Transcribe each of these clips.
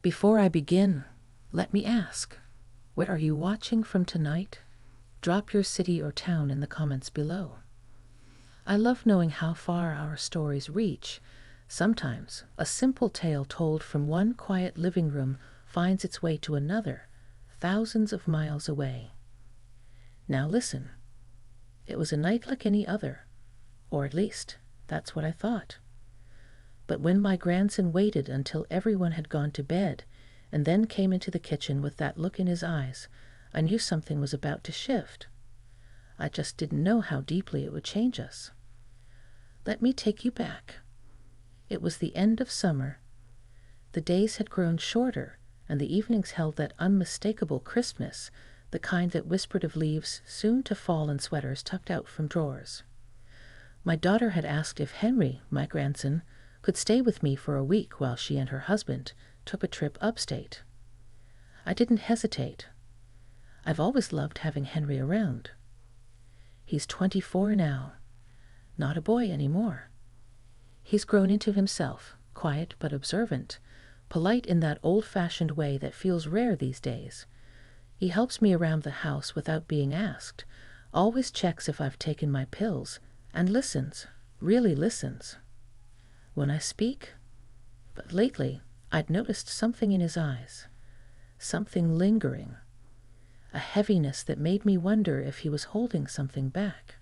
Before I begin, let me ask, what are you watching from tonight? Drop your city or town in the comments below. I love knowing how far our stories reach. Sometimes a simple tale told from one quiet living room finds its way to another, thousands of miles away. Now listen. It was a night like any other, or at least that's what I thought. But when my grandson waited until everyone had gone to bed and then came into the kitchen with that look in his eyes, I knew something was about to shift. I just didn't know how deeply it would change us. Let me take you back. It was the end of summer. The days had grown shorter, and the evenings held that unmistakable crispness, the kind that whispered of leaves soon to fall and sweaters tucked out from drawers. My daughter had asked if Henry, my grandson, could stay with me for a week while she and her husband took a trip upstate. I didn't hesitate. I've always loved having Henry around. He's 24 now, not a boy anymore. He's grown into himself, quiet but observant, polite in that old-fashioned way that feels rare these days. He helps me around the house without being asked, always checks if I've taken my pills, and listens, really listens. When I speak, but lately I'd noticed something in his eyes, something lingering, a heaviness that made me wonder if he was holding something back.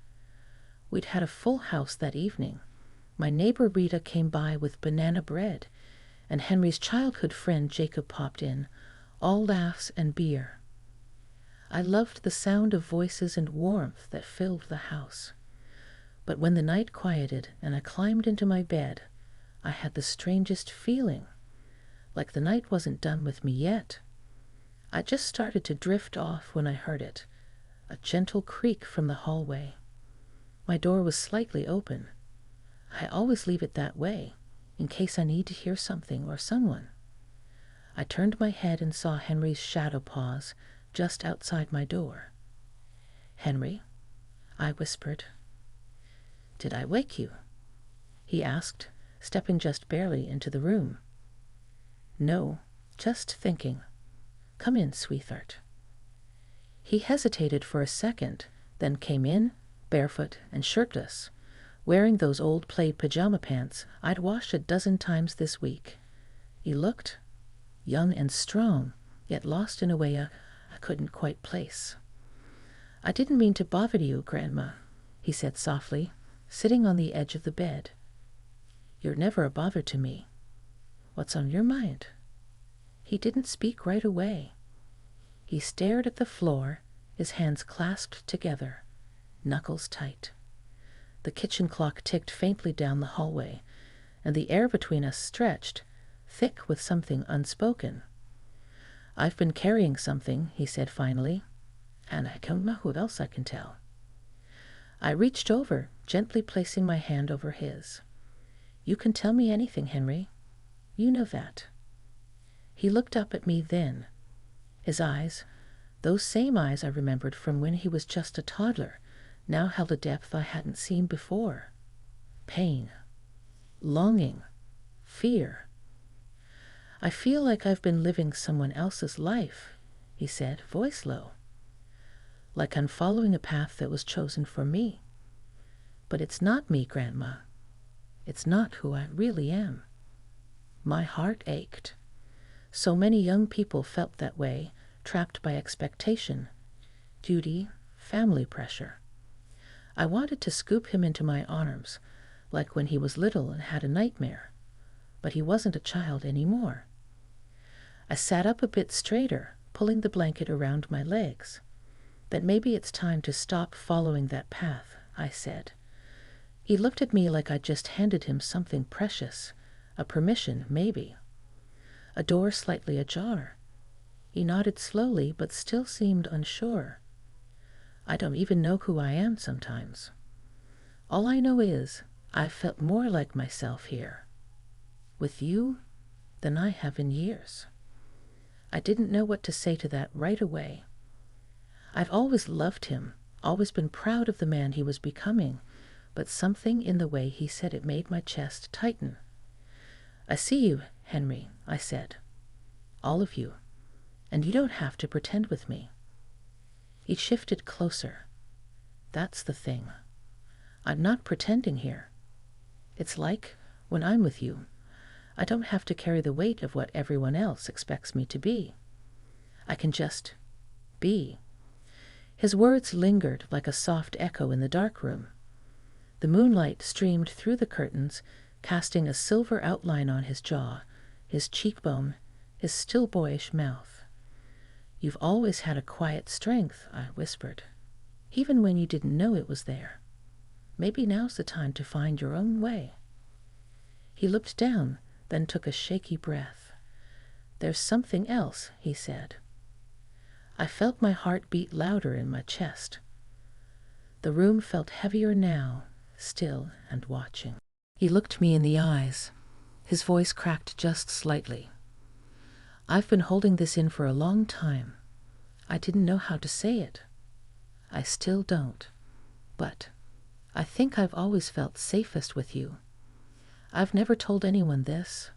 We'd had a full house that evening. My neighbor Rita came by with banana bread, and Henry's childhood friend Jacob popped in, all laughs and beer. I loved the sound of voices and warmth that filled the house. But when the night quieted and I climbed into my bed, I had the strangest feeling, like the night wasn't done with me yet. I just started to drift off when I heard it, a gentle creak from the hallway. My door was slightly open. I always leave it that way, in case I need to hear something or someone. I turned my head and saw Henry's shadow pause just outside my door. "Henry," I whispered. "Did I wake you?" he asked, stepping just barely into the room. "No, just thinking. Come in, sweetheart." He hesitated for a second, then came in, barefoot and shirtless, wearing those old plaid pajama pants I'd washed a dozen times this week. He looked young and strong, yet lost in a way I couldn't quite place. "I didn't mean to bother you, Grandma," he said softly, sitting on the edge of the bed. "You're never a bother to me. What's on your mind?" He didn't speak right away. He stared at the floor, his hands clasped together, knuckles tight. The kitchen clock ticked faintly down the hallway, and the air between us stretched, thick with something unspoken. "I've been carrying something," he said finally, "and I don't know who else I can tell." I reached over, gently placing my hand over his. "You can tell me anything, Henry. You know that." He looked up at me then. His eyes, those same eyes I remembered from when he was just a toddler, now held a depth I hadn't seen before. Pain, longing, fear. "I feel like I've been living someone else's life," he said, voice low. "Like I'm following a path that was chosen for me. But it's not me, Grandma. It's not who I really am." My heart ached. So many young people felt that way, trapped by expectation, duty, family pressure. I wanted to scoop him into my arms, like when he was little and had a nightmare. But he wasn't a child anymore. I sat up a bit straighter, pulling the blanket around my legs. "That maybe it's time to stop following that path," I said. He looked at me like I'd just handed him something precious, a permission, maybe. A door slightly ajar. He nodded slowly, but still seemed unsure. "I don't even know who I am sometimes. All I know is I felt more like myself here, with you, than I have in years." I didn't know what to say to that right away. I've always loved him, always been proud of the man he was becoming, but something in the way he said it made my chest tighten. "I see you, Henry," I said. all of you, and you don't have to pretend with me." He shifted closer. "That's the thing. I'm not pretending here. It's like when I'm with you, I don't have to carry the weight of what everyone else expects me to be. I can just be." His words lingered like a soft echo in the dark room. The moonlight streamed through the curtains, casting a silver outline on his jaw, his cheekbone, his still boyish mouth. "You've always had a quiet strength," I whispered, "even when you didn't know it was there. Maybe now's the time to find your own way." He looked down, then took a shaky breath. "There's something else," he said. I felt my heart beat louder in my chest. The room felt heavier now, still and watching. He looked me in the eyes. His voice cracked just slightly. "I've been holding this in for a long time. I didn't know how to say it. I still don't. But I think I've always felt safest with you. I've never told anyone this,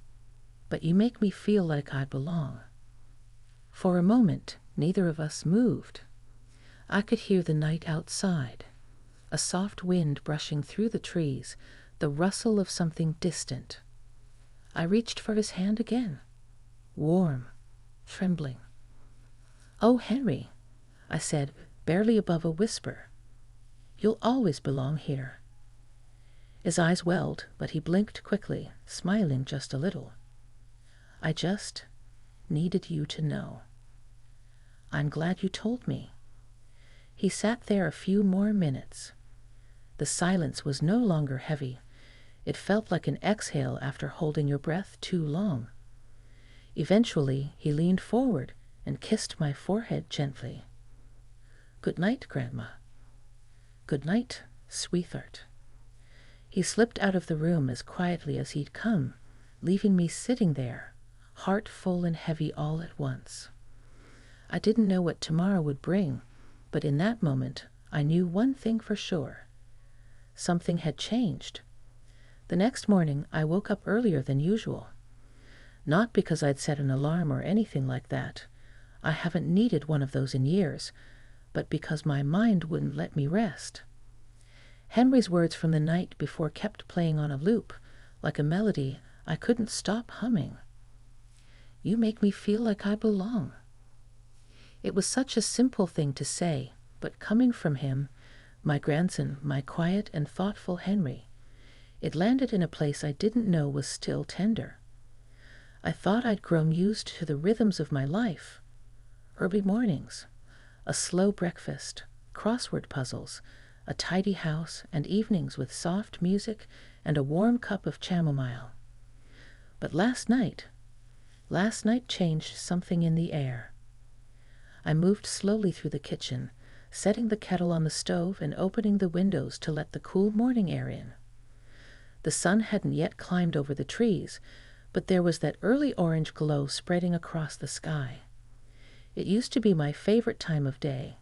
but you make me feel like I belong." For a moment, neither of us moved. I could hear the night outside, a soft wind brushing through the trees, the rustle of something distant. I reached for his hand again, warm, trembling. "Oh, Henry," I said, barely above a whisper, "you'll always belong here." His eyes welled, but he blinked quickly, smiling just a little. "I just needed you to know." "I'm glad you told me." He sat there a few more minutes. The silence was no longer heavy. It felt like an exhale after holding your breath too long. Eventually, he leaned forward and kissed my forehead gently. "Good night, Grandma." "Good night, sweetheart." He slipped out of the room as quietly as he'd come, leaving me sitting there, heart full and heavy all at once. I didn't know what tomorrow would bring, but in that moment I knew one thing for sure. Something had changed. The next morning I woke up earlier than usual. Not because I'd set an alarm or anything like that. I haven't needed one of those in years, but because my mind wouldn't let me rest. Henry's words from the night before kept playing on a loop, like a melody I couldn't stop humming. "You make me feel like I belong." It was such a simple thing to say, but coming from him, my grandson, my quiet and thoughtful Henry, it landed in a place I didn't know was still tender. I thought I'd grown used to the rhythms of my life. Early mornings, a slow breakfast, crossword puzzles, a tidy house, and evenings with soft music and a warm cup of chamomile. But last night changed something in the air. I moved slowly through the kitchen, setting the kettle on the stove and opening the windows to let the cool morning air in. The sun hadn't yet climbed over the trees, but there was that early orange glow spreading across the sky. It used to be my favorite time of day.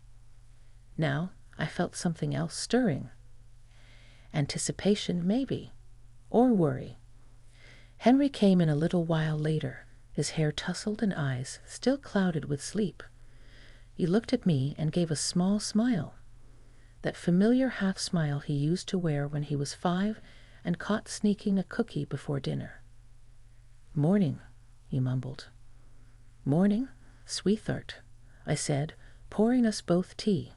Now I felt something else stirring. Anticipation, maybe, or worry. Henry came in a little while later, his hair tousled and eyes still clouded with sleep. He looked at me and gave a small smile, that familiar half-smile he used to wear when he was 5 and caught sneaking a cookie before dinner. "Morning," he mumbled. "Morning, sweetheart," I said, pouring us both tea.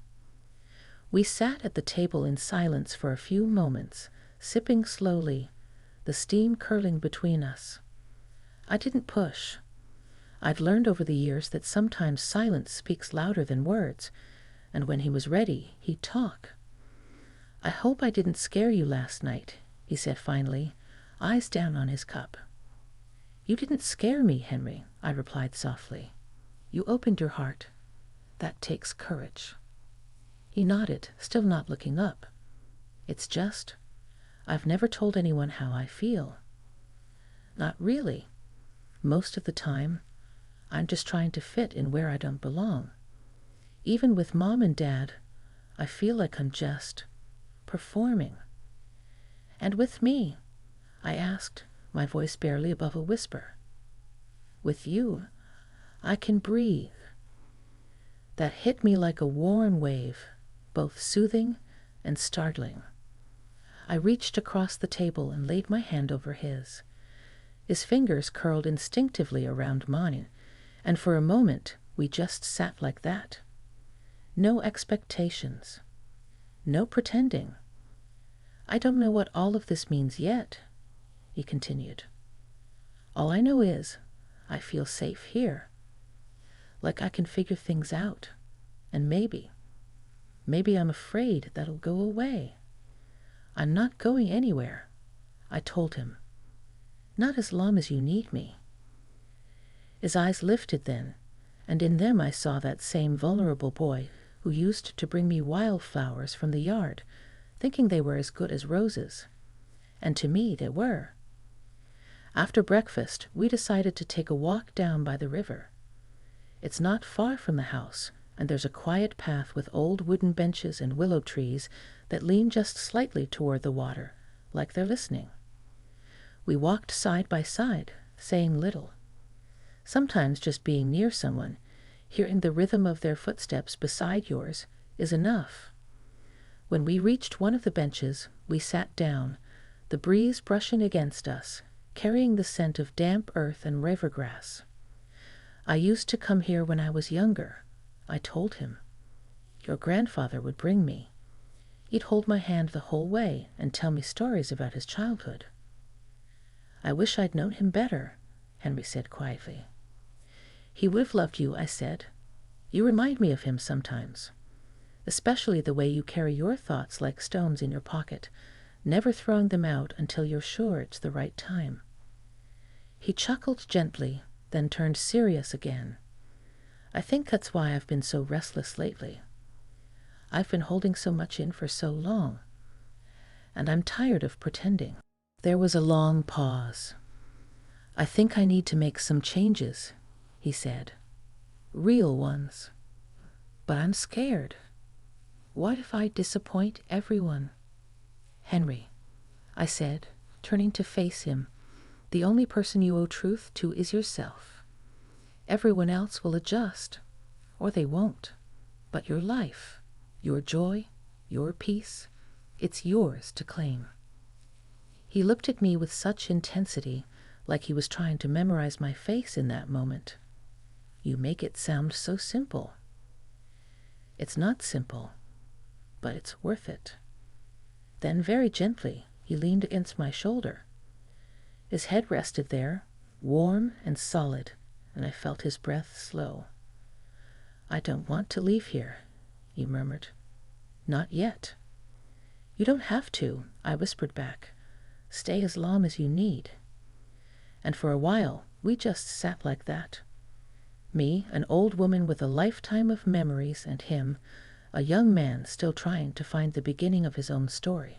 We sat at the table in silence for a few moments, sipping slowly, the steam curling between us. I didn't push. I'd learned over the years that sometimes silence speaks louder than words, and when he was ready, he'd talk. "I hope I didn't scare you last night," he said finally, eyes down on his cup. "You didn't scare me, Henry," I replied softly. "You opened your heart. That takes courage." He nodded, still not looking up. "It's just, I've never told anyone how I feel." "Not really. Most of the time, I'm just trying to fit in where I don't belong. Even with Mom and Dad, I feel like I'm just performing." "And with me?" I asked, my voice barely above a whisper. "With you, I can breathe. That hit me like a warm wave, both soothing and startling. I reached across the table and laid my hand over his. His fingers curled instinctively around mine, and for a moment we just sat like that. No expectations. No pretending. I don't know what all of this means yet, he continued. All I know is I feel safe here. Like I can figure things out. And maybe I'm afraid that'll go away. I'm not going anywhere, I told him. Not as long as you need me. His eyes lifted then, and in them I saw that same vulnerable boy who used to bring me wildflowers from the yard, thinking they were as good as roses. And to me they were. After breakfast, we decided to take a walk down by the river. It's not far from the house, and there's a quiet path with old wooden benches and willow trees that lean just slightly toward the water, like they're listening. We walked side by side, saying little. Sometimes just being near someone, hearing the rhythm of their footsteps beside yours, is enough. When we reached one of the benches, we sat down, the breeze brushing against us, carrying the scent of damp earth and river grass. I used to come here when I was younger, I told him. Your grandfather would bring me. He'd hold my hand the whole way and tell me stories about his childhood. I wish I'd known him better, Henry said quietly. He would have loved you, I said. You remind me of him sometimes, especially the way you carry your thoughts like stones in your pocket, never throwing them out until you're sure it's the right time. He chuckled gently, then turned serious again. I think that's why I've been so restless lately. I've been holding so much in for so long, and I'm tired of pretending. There was a long pause. I think I need to make some changes, he said. Real ones. But I'm scared. What if I disappoint everyone? Henry, I said, turning to face him, the only person you owe truth to is yourself. Everyone else will adjust, or they won't. But your life, your joy, your peace, it's yours to claim. He looked at me with such intensity, like he was trying to memorize my face in that moment. You make it sound so simple. It's not simple, but it's worth it. Then very gently, he leaned against my shoulder. His head rested there, warm and solid, and I felt his breath slow. I don't want to leave here, he murmured. Not yet. You don't have to, I whispered back. Stay as long as you need. And for a while, we just sat like that. Me, an old woman with a lifetime of memories, and him, a young man still trying to find the beginning of his own story.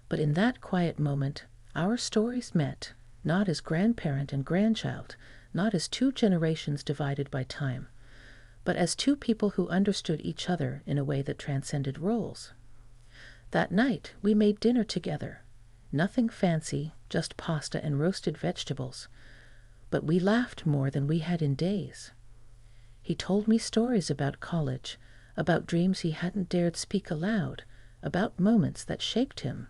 But in that quiet moment, our stories met, not as grandparent and grandchild, not as two generations divided by time, but as two people who understood each other in a way that transcended roles. That night, we made dinner together. Nothing fancy, just pasta and roasted vegetables. But we laughed more than we had in days. He told me stories about college, about dreams he hadn't dared speak aloud, about moments that shaped him.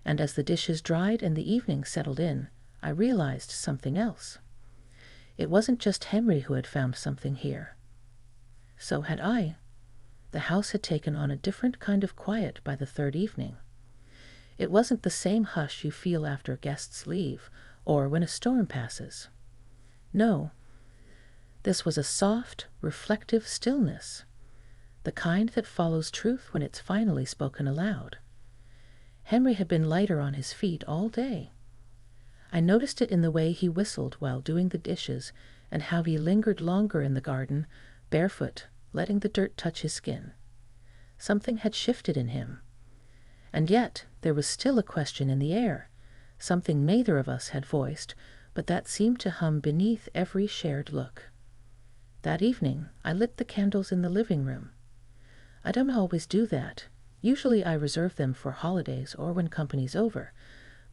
And as the dishes dried and the evening settled in, I realized something else. It wasn't just Henry who had found something here. So had I. The house had taken on a different kind of quiet by the third evening. It wasn't the same hush you feel after guests leave, or when a storm passes. No, this was a soft, reflective stillness, the kind that follows truth when it's finally spoken aloud. Henry had been lighter on his feet all day. I noticed it in the way he whistled while doing the dishes, and how he lingered longer in the garden, barefoot, letting the dirt touch his skin. Something had shifted in him. And yet there was still a question in the air, something neither of us had voiced, but that seemed to hum beneath every shared look. That evening I lit the candles in the living room. I don't always do that. Usually I reserve them for holidays or when company's over,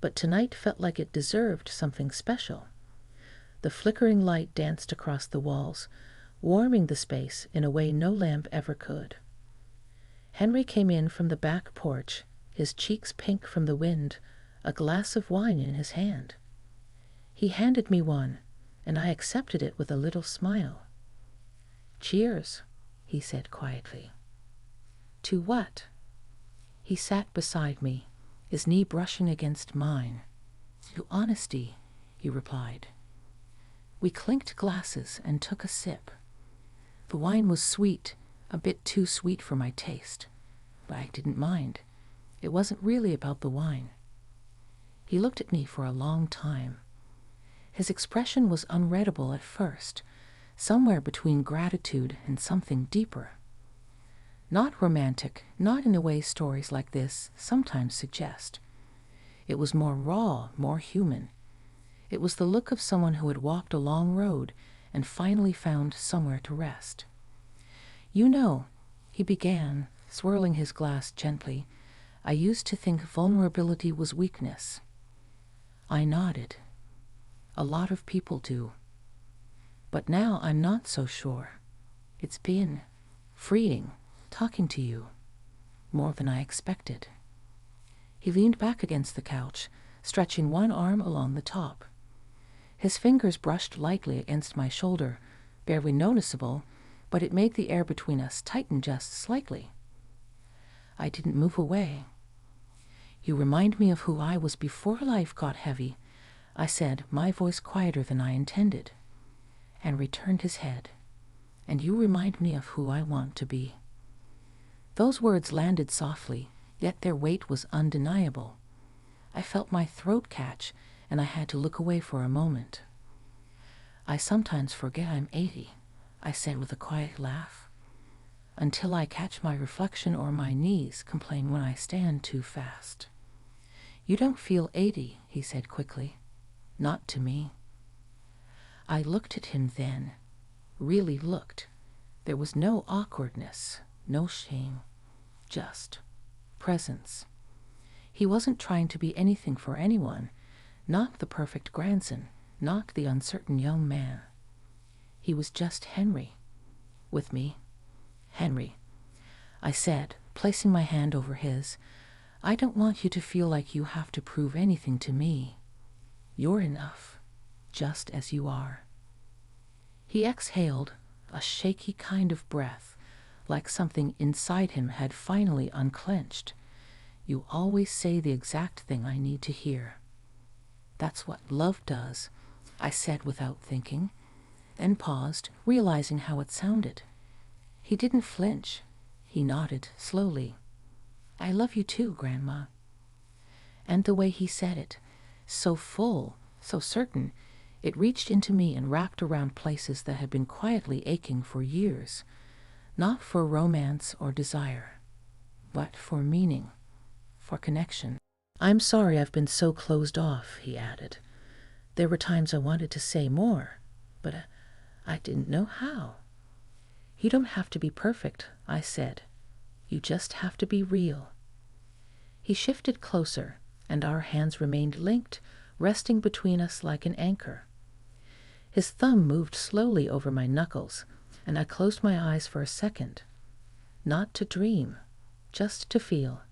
but tonight felt like it deserved something special. The flickering light danced across the walls, warming the space in a way no lamp ever could. Henry came in from the back porch, his cheeks pink from the wind, a glass of wine in his hand. He handed me one, and I accepted it with a little smile. "Cheers," he said quietly. "To what?" He sat beside me, his knee brushing against mine. "To honesty," he replied. We clinked glasses and took a sip. The wine was sweet, a bit too sweet for my taste, but I didn't mind. It wasn't really about the wine. He looked at me for a long time. His expression was unreadable at first, somewhere between gratitude and something deeper. Not romantic, not in a way stories like this sometimes suggest. It was more raw, more human. It was the look of someone who had walked a long road and finally found somewhere to rest. "You know," he began, swirling his glass gently, "I used to think vulnerability was weakness." I nodded. "A lot of people do. But now I'm not so sure. It's been freeing talking to you, more than I expected." He leaned back against the couch, stretching one arm along the top. His fingers brushed lightly against my shoulder, barely noticeable, but it made the air between us tighten just slightly. I didn't move away. "You remind me of who I was before life got heavy," I said, my voice quieter than I intended. Henry turned his head. "And you remind me of who I want to be." Those words landed softly, yet their weight was undeniable. I felt my throat catch, and I had to look away for a moment. "I sometimes forget I'm 80, I said with a quiet laugh, "until I catch my reflection or my knees complain when I stand too fast." "You don't feel 80, he said quickly. "Not to me." I looked at him then, really looked. There was no awkwardness, no shame, just presence. He wasn't trying to be anything for anyone, not the perfect grandson, not the uncertain young man. He was just Henry, with me. "Henry," I said, placing my hand over his, "I don't want you to feel like you have to prove anything to me. You're enough, just as you are." He exhaled, a shaky kind of breath, like something inside him had finally unclenched. "You always say the exact thing I need to hear." "That's what love does," I said without thinking, then paused, realizing how it sounded. He didn't flinch. He nodded slowly. "I love you too, Grandma." And the way he said it, so full, so certain, it reached into me and wrapped around places that had been quietly aching for years, not for romance or desire, but for meaning, for connection. "I'm sorry I've been so closed off," he added. "There were times I wanted to say more, but I didn't know how." "You don't have to be perfect," I said. "You just have to be real." He shifted closer, and our hands remained linked, resting between us like an anchor. His thumb moved slowly over my knuckles, and I closed my eyes for a second. Not to dream, just to feel.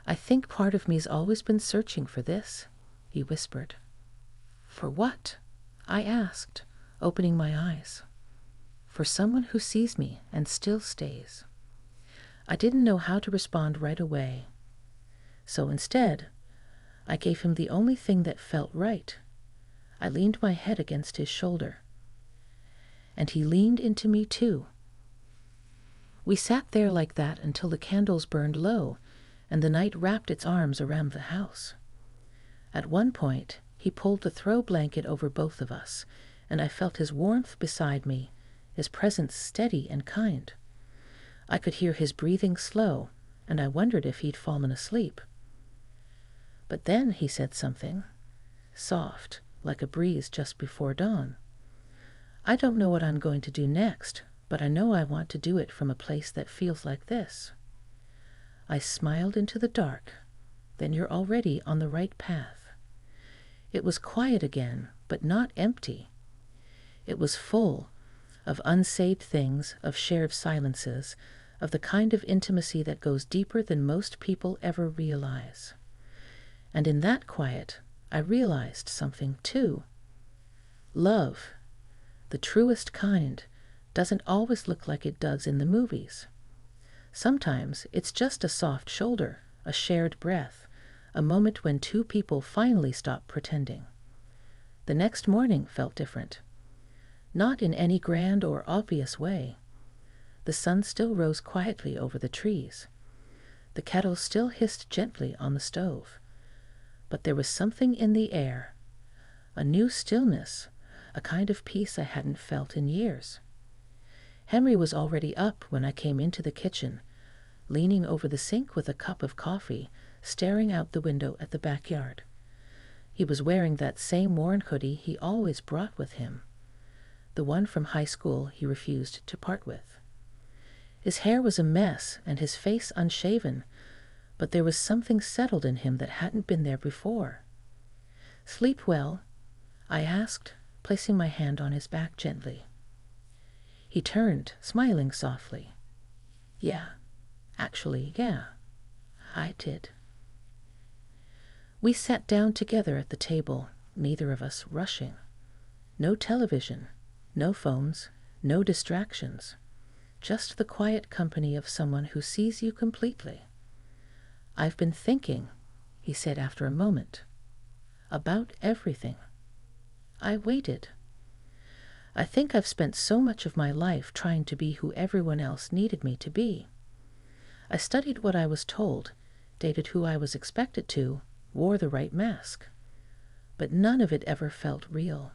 "I think part of me's always been searching for this," he whispered. "For what?" I asked, opening my eyes. "For someone who sees me and still stays." I didn't know how to respond right away. So instead, I gave him the only thing that felt right. I leaned my head against his shoulder. And he leaned into me too. We sat there like that until the candles burned low and the night wrapped its arms around the house. At one point, he pulled the throw blanket over both of us, and I felt his warmth beside me, his presence steady and kind. I could hear his breathing slow, and I wondered if he'd fallen asleep. But then he said something, soft, like a breeze just before dawn. "I don't know what I'm going to do next, but I know I want to do it from a place that feels like this." I smiled into the dark. "Then you're already on the right path." It was quiet again, but not empty. It was full of unsaid things, of shared silences, of the kind of intimacy that goes deeper than most people ever realize. And in that quiet, I realized something too. Love, the truest kind, doesn't always look like it does in the movies. Sometimes it's just a soft shoulder, a shared breath, a moment when two people finally stop pretending. The next morning felt different. Not in any grand or obvious way. The sun still rose quietly over the trees. The kettle still hissed gently on the stove. But there was something in the air, a new stillness, a kind of peace I hadn't felt in years. Henry was already up when I came into the kitchen, leaning over the sink with a cup of coffee, staring out the window at the backyard. He was wearing that same worn hoodie he always brought with him, the one from high school he refused to part with. His hair was a mess and his face unshaven, but there was something settled in him that hadn't been there before. "Sleep well?" I asked, placing my hand on his back gently. He turned, smiling softly. Yeah, I did. We sat down together at the table, neither of us rushing. No television, no phones, no distractions. Just the quiet company of someone who sees you completely. "I've been thinking," he said after a moment, "about everything." I waited. I think I've spent so much of my life trying to be who everyone else needed me to be. I studied what I was told, dated who I was expected to, wore the right mask. But none of it ever felt real.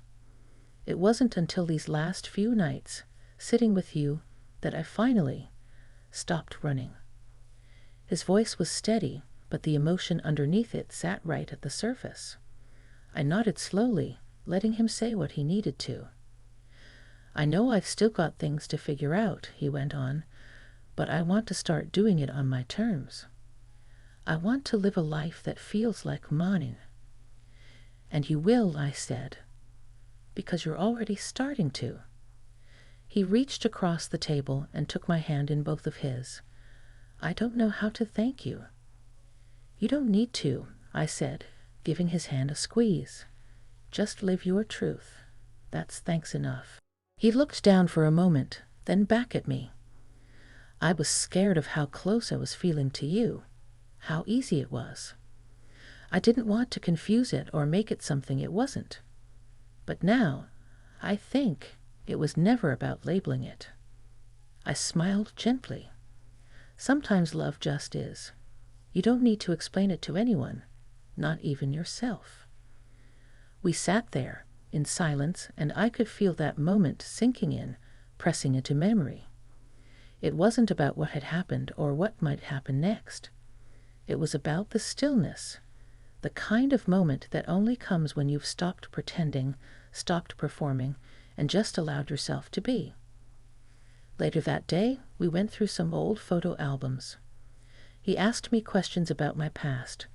It wasn't until these last few nights, sitting with you, that I finally stopped running. His voice was steady, but the emotion underneath it sat right at the surface. I nodded slowly, letting him say what he needed to. "I know I've still got things to figure out," he went on, "but I want to start doing it on my terms. I want to live a life that feels like mine." "And you will," I said, "because you're already starting to." He reached across the table and took my hand in both of his. "I don't know how to thank you." "You don't need to," I said, giving his hand a squeeze. "Just live your truth. That's thanks enough." He looked down for a moment, then back at me. "I was scared of how close I was feeling to you, how easy it was. I didn't want to confuse it or make it something it wasn't. But now, I think it was never about labeling it." I smiled gently. Sometimes love just is. You don't need to explain it to anyone, not even yourself. We sat there, in silence, and I could feel that moment sinking in, pressing into memory. It wasn't about what had happened or what might happen next. It was about the stillness, the kind of moment that only comes when you've stopped pretending, stopped performing, and just allowed yourself to be. Later that day, we went through some old photo albums. He asked me questions about my past,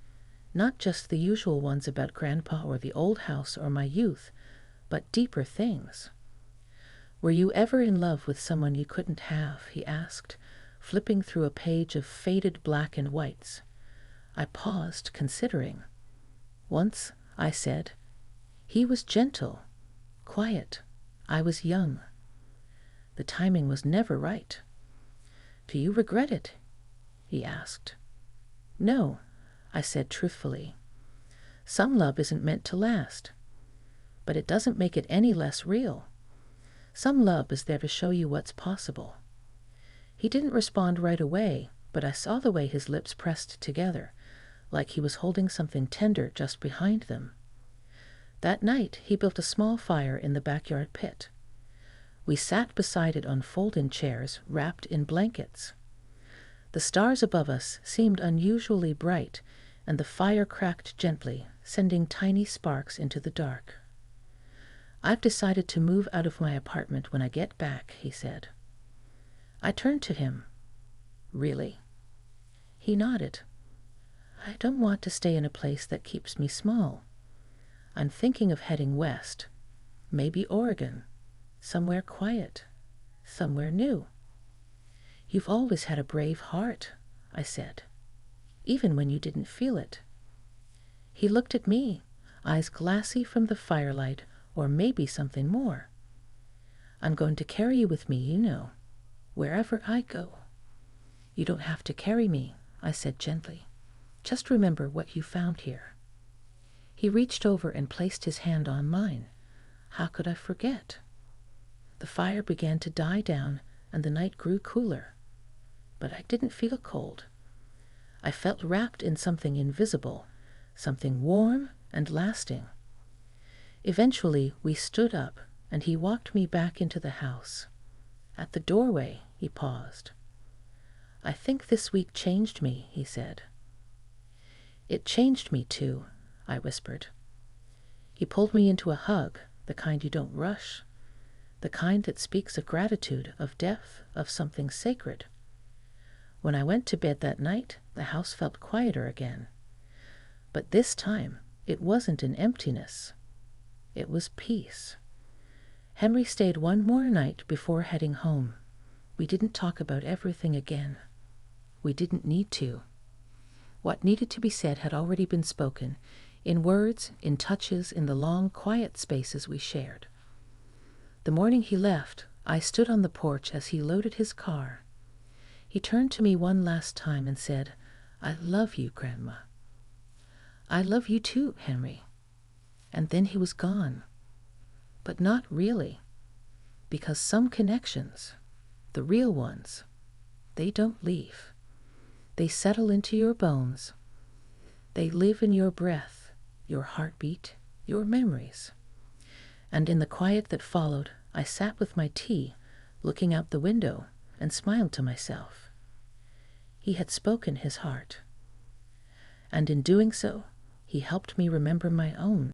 not just the usual ones about Grandpa or the old house or my youth, but deeper things. "Were you ever in love with someone you couldn't have?" he asked, flipping through a page of faded black and whites. I paused, considering. "Once," I said. "He was gentle, quiet. I was young. The timing was never right." "Do you regret it?" he asked. "No," I said truthfully. "Some love isn't meant to last. But it doesn't make it any less real. Some love is there to show you what's possible." He didn't respond right away, but I saw the way his lips pressed together, like he was holding something tender just behind them. That night, he built a small fire in the backyard pit. We sat beside it on fold-in chairs, wrapped in blankets. The stars above us seemed unusually bright, and the fire cracked gently, sending tiny sparks into the dark. "I've decided to move out of my apartment when I get back," he said. I turned to him. "Really?" He nodded. "I don't want to stay in a place that keeps me small. I'm thinking of heading west, maybe Oregon, somewhere quiet, somewhere new. You've always had a brave heart, I said, even when you didn't feel it. He looked at me, eyes glassy from the firelight, or maybe something more. I'm going to carry you with me, you know, wherever I go. You don't have to carry me, I said gently. Just remember what you found here. He reached over and placed his hand on mine. How could I forget? The fire began to die down and the night grew cooler. But I didn't feel cold. I felt wrapped in something invisible, something warm and lasting. Eventually we stood up and he walked me back into the house. At the doorway, he paused. I think this week changed me, he said. It changed me too, I whispered. He pulled me into a hug, the kind you don't rush, the kind that speaks of gratitude, of depth, of something sacred. When I went to bed that night, the house felt quieter again. But this time, it wasn't an emptiness. It was peace. Henry stayed one more night before heading home. We didn't talk about everything again. We didn't need to. What needed to be said had already been spoken, in words, in touches, in the long, quiet spaces we shared. The morning he left, I stood on the porch as he loaded his car. He turned to me one last time and said, I love you, Grandma. I love you too, Henry. And then he was gone. But not really, because some connections, the real ones, they don't leave. They settle into your bones. They live in your breath, your heartbeat, your memories. And in the quiet that followed, I sat with my tea, looking out the window, and smiled to myself. He had spoken his heart. And in doing so, he helped me remember my own.